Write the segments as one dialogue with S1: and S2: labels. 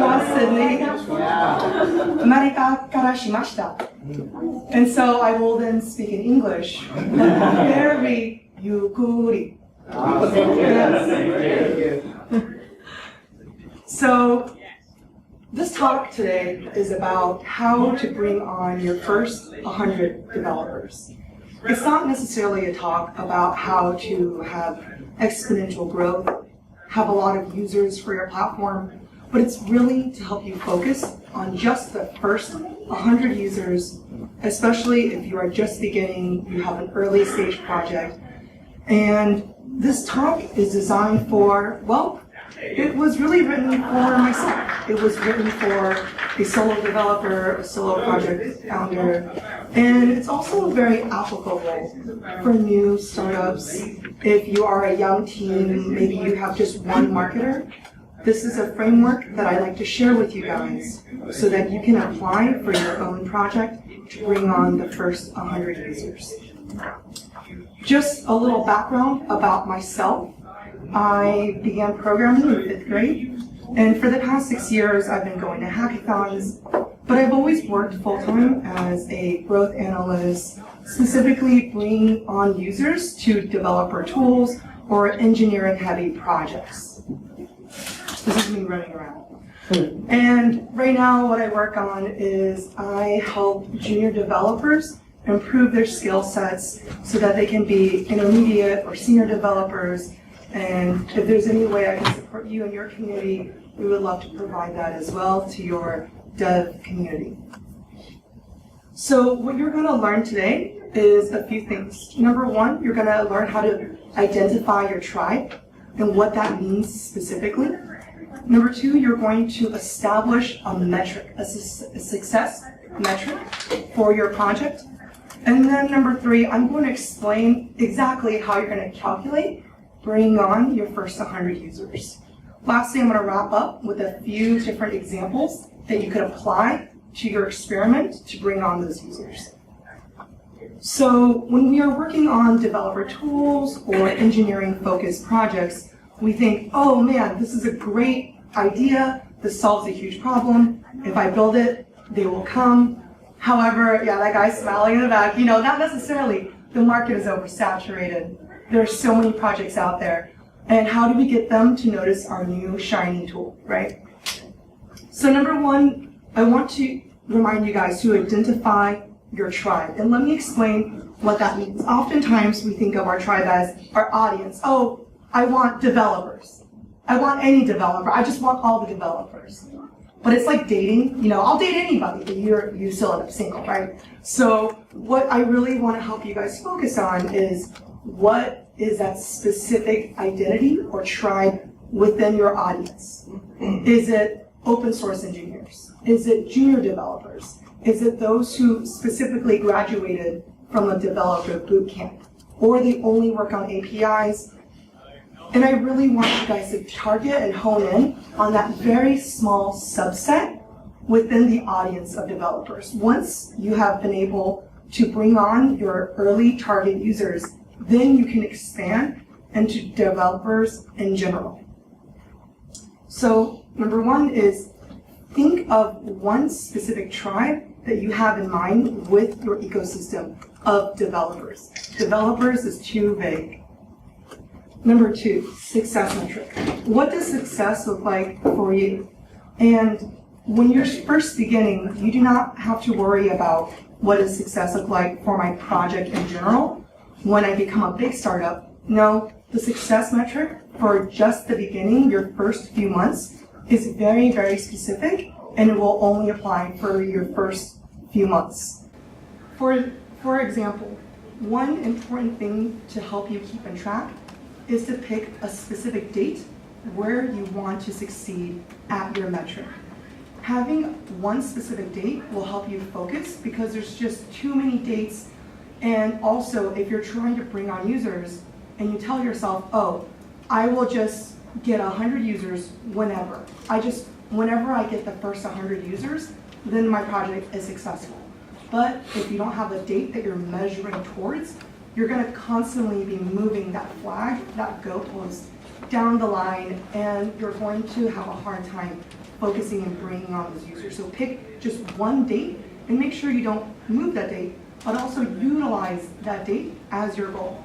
S1: Konnichiwa, Sydney. America kara shimashita. And so I will then speak in English. Very yukuri. So this talk today is about how to bring on your first 100 developers. It's not necessarily a talk about how to have exponential growth, have a lot of users for your platform, but it's really to help you focus on just the first 100 users, especially if you are just beginning, you have an early stage project. And this talk is designed for, well, it was really written for myself. It was written for a solo developer, a solo project founder, and it's also very applicable for new startups. If you are a young team, maybe you have just one marketer, this is a framework that I like to share with you guys so that you can apply for your own project to bring on the first 100 users. Just a little background about myself. I began programming in 5th grade, and for the past 6 years I've been going to hackathons, but I've always worked full-time as a growth analyst, specifically bringing on users to developer tools or engineering-heavy projects. This is me running around. And right now what I work on is I help junior developers improve their skill sets so that they can be intermediate or senior developers. And if there's any way I can support you and your community, we would love to provide that as well to your dev community. So what you're going to learn today is a few things. Number one, you're going to learn how to identify your tribe and what that means specifically. Number two, you're going to establish a metric, a success metric for your project. And then number three, I'm going to explain exactly how you're going to calculate bringing on your first 100 users. Lastly, I'm going to wrap up with a few different examples that you could apply to your experiment to bring on those users. So when we are working on developer tools or engineering-focused projects, we think, oh man, this is a great idea. This solves a huge problem. If I build it, they will come. However, yeah, that guy's smiling in the back. You know, not necessarily. The market is oversaturated. There are so many projects out there. And how do we get them to notice our new shiny tool, right? So number one, I want to remind you guys to identify your tribe. And let me explain what that means. Oftentimes we think of our tribe as our audience. Oh, I want developers. I want any developer. I just want all the developers. But it's like dating. You know, I'll date anybody, but you still end up single, right? So what I really want to help you guys focus on is what is that specific identity or tribe within your audience? Is it open source engineers? Is it junior developers? Is it those who specifically graduated from a developer boot camp? Or they only work on APIs? And I really want you guys to target and hone in on that very small subset within the audience of developers. Once you have been able to bring on your early target users, then you can expand into developers in general. So number one is think of one specific tribe that you have in mind with your ecosystem of developers. Developers is too vague. Number two, success metric. What does success look like for you? And when you're first beginning, you do not have to worry about what does success look like for my project in general. When I become a big startup, no, the success metric for just the beginning, your first few months, is very, very specific, and it will only apply for your first few months. For example, one important thing to help you keep in track is to pick a specific date where you want to succeed at your metric. Having one specific date will help you focus because there's just too many dates. And also, if you're trying to bring on users and you tell yourself, oh, I will just get 100 users whenever. Whenever I get the first 100 users, then my project is successful. But if you don't have a date that you're measuring towards, you're going to constantly be moving that flag, that goalpost, down the line, and you're going to have a hard time focusing and bringing on those users. So pick just one date and make sure you don't move that date, but also utilize that date as your goal.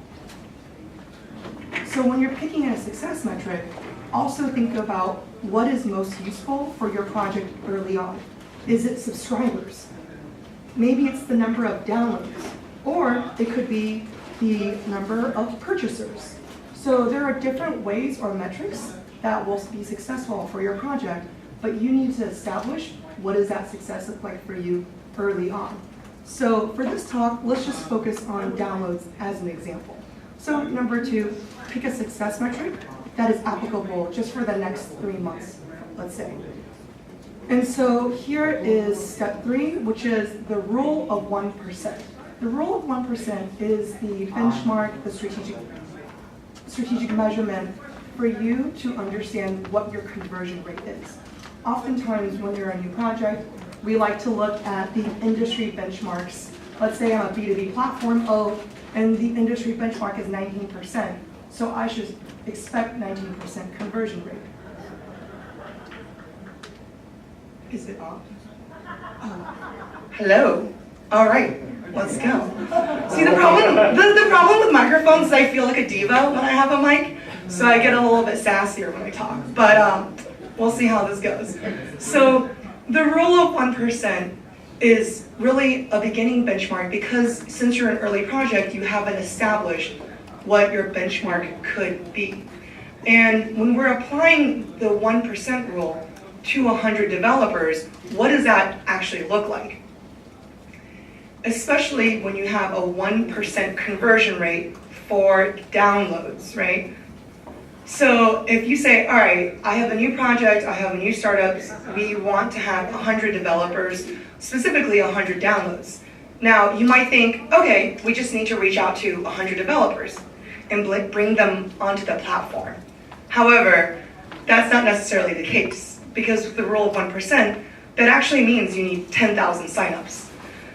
S1: So when you're picking a success metric, also think about what is most useful for your project early on. Is it subscribers? Maybe it's the number of downloads, or it could be the number of purchasers. So there are different ways or metrics that will be successful for your project, but you need to establish what does that success look like for you early on. So for this talk, let's just focus on downloads as an example. So number 2, pick a success metric that is applicable just for the next 3 months, let's say. And so here is step 3, which is the rule of 1%. The rule of 1% is the benchmark, the strategic measurement for you to understand what your conversion rate is. Oftentimes when you're a new project, we like to look at the industry benchmarks. Let's say I'm a B2B platform, and the industry benchmark is 19%, so I should expect 19% conversion rate. Is it off? Hello. All right, let's go. See, the problem with microphones is I feel like a diva when I have a mic, so I get a little bit sassier when I talk, but we'll see how this goes. So the rule of 1% is really a beginning benchmark because since you're an early project, you haven't established what your benchmark could be. And when we're applying the 1% rule to 100 developers, what does that actually look like? Especially when you have a 1% conversion rate for downloads, right? So if you say, all right, I have a new project, I have a new startup, we want to have 100 developers, specifically 100 downloads. Now, you might think, okay, we just need to reach out to 100 developers and bring them onto the platform. However, that's not necessarily the case, because with the rule of 1%, that actually means you need 10,000 signups.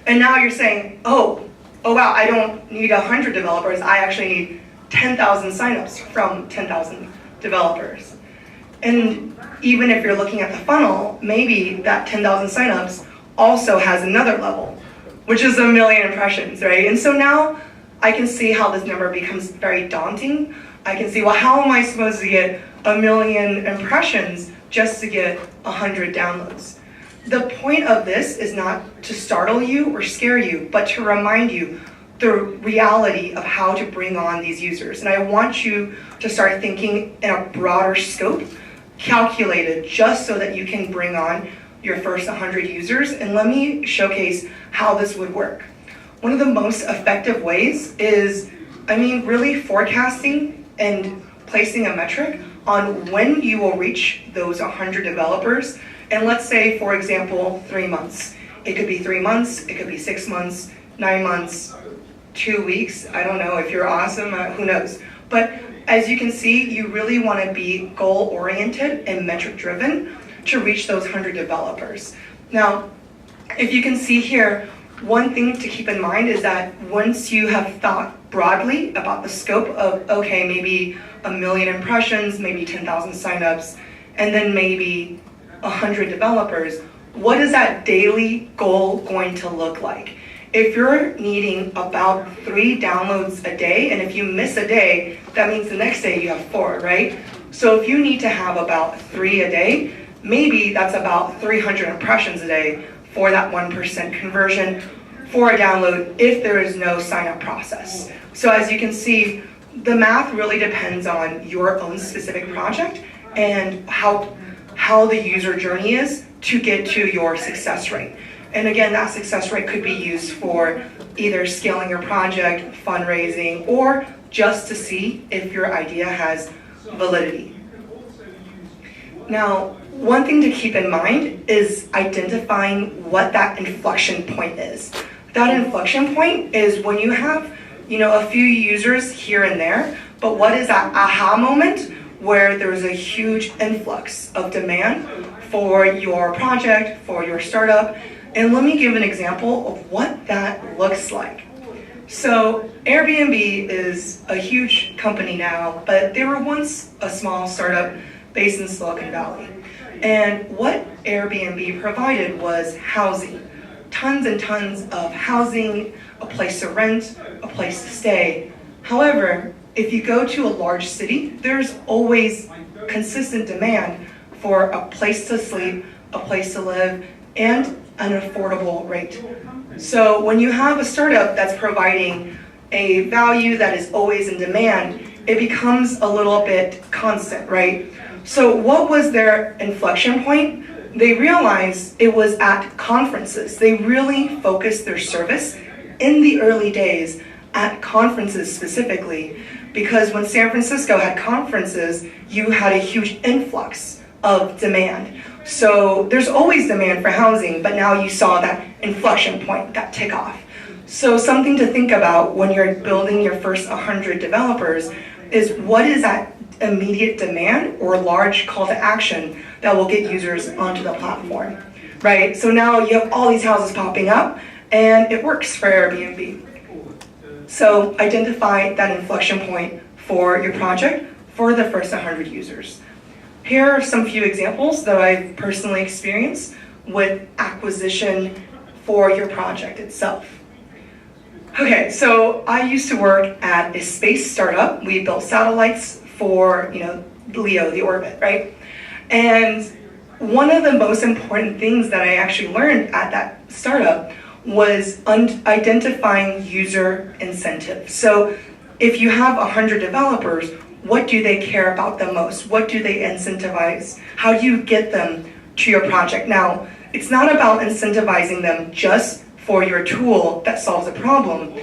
S1: And now you're saying, oh wow, I don't need 100 developers, I actually need 10,000 signups from 10,000 developers. And even if you're looking at the funnel, maybe that 10,000 signups also has another level, which is 1 million impressions, right? And so now I can see how this number becomes very daunting. I can see, well, how am I supposed to get 1 million impressions just to get 100 downloads? The point of this is not to startle you or scare you, but to remind you the reality of how to bring on these users. And I want you to start thinking in a broader scope, calculated, just so that you can bring on your first 100 users. And let me showcase how this would work. One of the most effective ways is, really forecasting and placing a metric on when you will reach those 100 developers. And let's say, for example, 3 months. It could be 3 months, it could be 6 months, 9 months, 2 weeks. I don't know if you're awesome, who knows. But as you can see, you really want to be goal-oriented and metric-driven to reach those 100 developers. Now, if you can see here, one thing to keep in mind is that once you have thought broadly about the scope of, okay, maybe 1 million impressions, maybe 10,000 signups, and then maybe 100 developers, what is that daily goal going to look like? If you're needing about 3 downloads a day, and if you miss a day, that means the next day you have 4, right? So if you need to have about 3 a day, maybe that's about 300 impressions a day for that 1% conversion for a download if there is no sign-up process. So as you can see, the math really depends on your own specific project and how the user journey is to get to your success rate. And again, that success rate could be used for either scaling your project, fundraising, or just to see if your idea has validity. Now, one thing to keep in mind is identifying what that inflection point is. That inflection point is when you have, a few users here and there, but what is that aha moment where there's a huge influx of demand for your project, for your startup? And let me give an example of what that looks like. So Airbnb is a huge company now, but they were once a small startup based in Silicon Valley. And what Airbnb provided was housing. Tons and tons of housing, a place to rent, a place to stay. However, if you go to a large city, there's always consistent demand for a place to sleep, a place to live, and an affordable rate. So when you have a startup that's providing a value that is always in demand, it becomes a little bit constant, right? So what was their inflection point? They realized it was at conferences. They really focused their service in the early days at conferences specifically, because when San Francisco had conferences, you had a huge influx of demand. So there's always demand for housing, but now you saw that inflection point, that tick off. So something to think about when you're building your first 100 developers is what is that immediate demand or large call to action that will get users onto the platform, right? So now you have all these houses popping up and it works for Airbnb. So identify that inflection point for your project for the first 100 users. Here are some few examples that I've personally experienced with acquisition for your project itself. Okay, so I used to work at a space startup. We built satellites for, LEO, the orbit, right? And one of the most important things that I actually learned at that startup was identifying user incentives. So if you have 100 developers, what do they care about the most? What do they incentivize? How do you get them to your project? Now, it's not about incentivizing them just for your tool that solves a problem,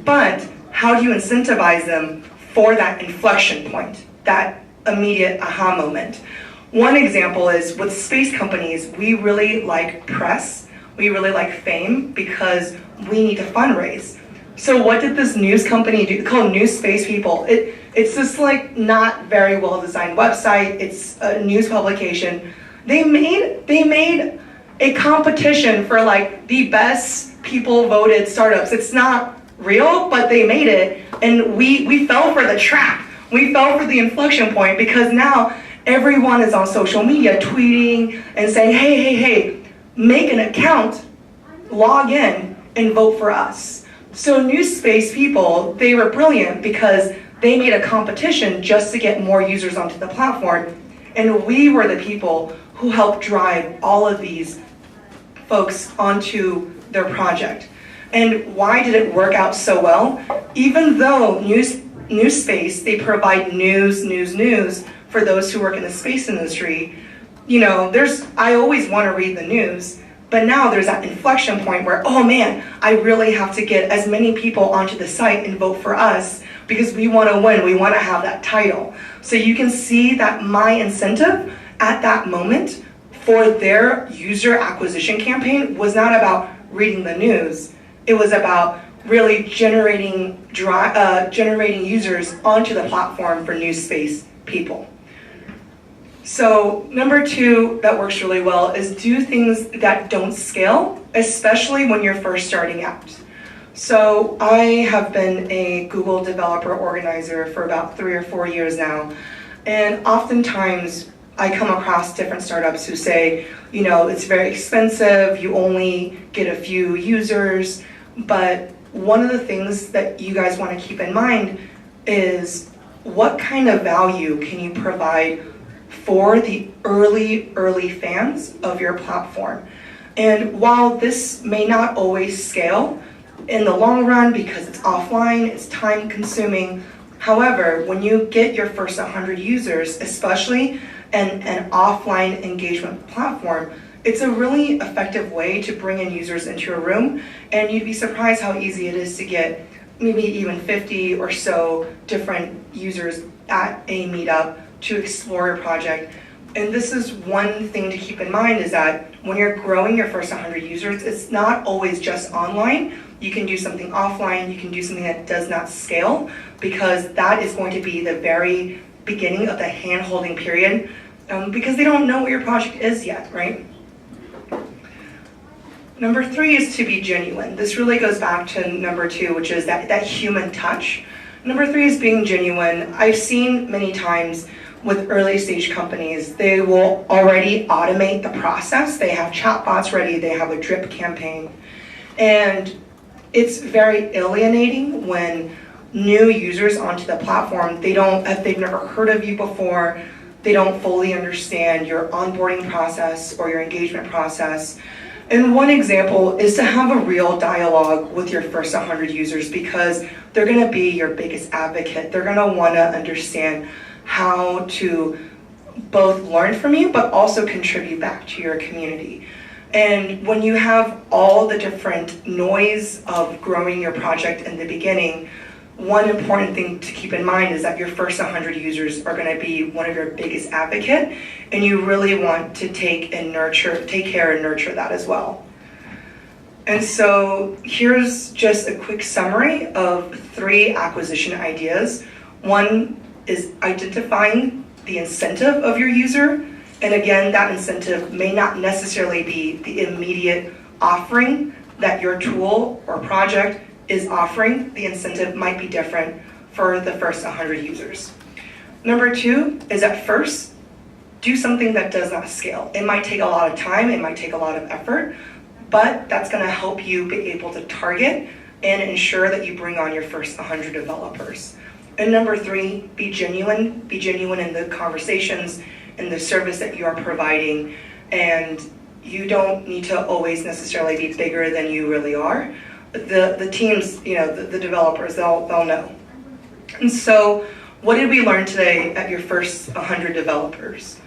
S1: but how do you incentivize them for that inflection point, that immediate aha moment? One example is with space companies, we really like press, we really like fame because we need to fundraise. So what did this news company do? Called New Space People. It's this not very well designed website. It's a news publication. They made a competition for the best people voted startups. It's not real, but they made it, and we fell for the trap. We fell for the inflection point because now everyone is on social media tweeting and saying, hey, make an account, log in, and vote for us. So New Space People, they were brilliant because they made a competition just to get more users onto the platform. And we were the people who helped drive all of these folks onto their project. And why did it work out so well? Even though New Space, they provide news for those who work in the space industry, I always want to read the news. But now there's that inflection point where, oh man, I really have to get as many people onto the site and vote for us because we want to win, we want to have that title. So you can see that my incentive at that moment for their user acquisition campaign was not about reading the news. It was about really generating users onto the platform for New Space People. So number 2 that works really well is do things that don't scale, especially when you're first starting out. So I have been a Google developer organizer for about 3 or 4 years now, and oftentimes I come across different startups who say, it's very expensive, you only get a few users, but one of the things that you guys want to keep in mind is what kind of value can you provide for the early fans of your platform. And while this may not always scale in the long run because it's offline, it's time consuming, however, when you get your first 100 users, especially an offline engagement platform, it's a really effective way to bring in users into your room, and you'd be surprised how easy it is to get maybe even 50 or so different users at a meetup to explore your project. And this is one thing to keep in mind is that when you're growing your first 100 users, it's not always just online. You can do something offline, you can do something that does not scale, because that is going to be the very beginning of the hand-holding period, because they don't know what your project is yet, right? Number 3 is to be genuine. This really goes back to number 2, which is that human touch. Number 3 is being genuine. I've seen many times with early stage companies, they will already automate the process. They have chatbots ready, they have a drip campaign. And it's very alienating when new users onto the platform, if they've never heard of you before, they don't fully understand your onboarding process or your engagement process. And one example is to have a real dialogue with your first 100 users, because they're going to be your biggest advocate. They're going to want to understand how to both learn from you, but also contribute back to your community. And when you have all the different noise of growing your project in the beginning, one important thing to keep in mind is that your first 100 users are going to be one of your biggest advocate, and you really want to take care and nurture that as well. And so here's just a quick summary of 3 acquisition ideas. One is identifying the incentive of your user. And again, that incentive may not necessarily be the immediate offering that your tool or project is offering. The incentive might be different for the first 100 users. Number 2 is at first, do something that does not scale. It might take a lot of time, it might take a lot of effort, but that's going to help you be able to target and ensure that you bring on your first 100 developers. And number 3, be genuine in the conversations and the service that you are providing. And you don't need to always necessarily be bigger than you really are. The teams, the developers, they'll know. And so what did we learn today at your first 100 developers?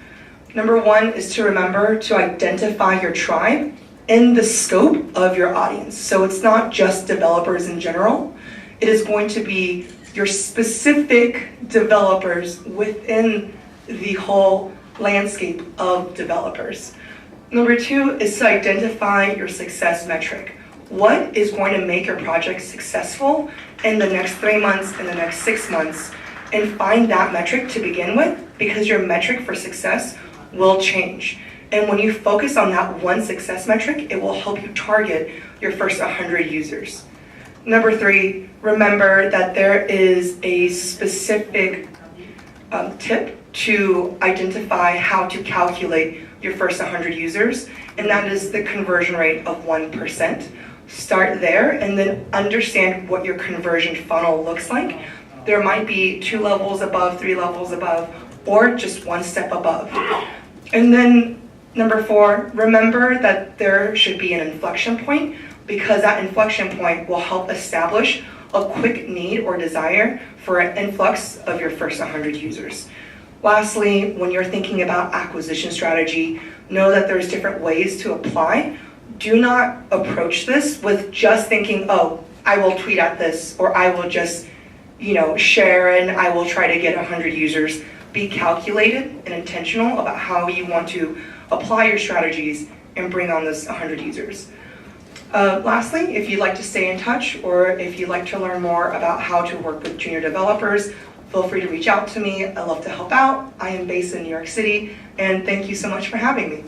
S1: Number 1 is to remember to identify your tribe in the scope of your audience. So it's not just developers in general. It is going to be your specific developers within the whole landscape of developers. Number 2 is to identify your success metric. What is going to make your project successful in the next 3 months, in the next 6 months, and find that metric to begin with, because your metric for success will change. And when you focus on that one success metric, it will help you target your first 100 users. Number 3, remember that there is a specific tip to identify how to calculate your first 100 users, and that is the conversion rate of 1%. Start there and then understand what your conversion funnel looks like. There might be 2 levels above, 3 levels above, or just 1 step above. And then number 4, remember that there should be an inflection point, because that inflection point will help establish a quick need or desire for an influx of your first 100 users. Lastly, when you're thinking about acquisition strategy, know that there's different ways to apply. Do not approach this with just thinking, oh, I will tweet at this, or I will just, share and I will try to get 100 users. Be calculated and intentional about how you want to apply your strategies and bring on those 100 users. Lastly, if you'd like to stay in touch, or if you'd like to learn more about how to work with junior developers, feel free to reach out to me. I love to help out. I am based in New York City, and thank you so much for having me.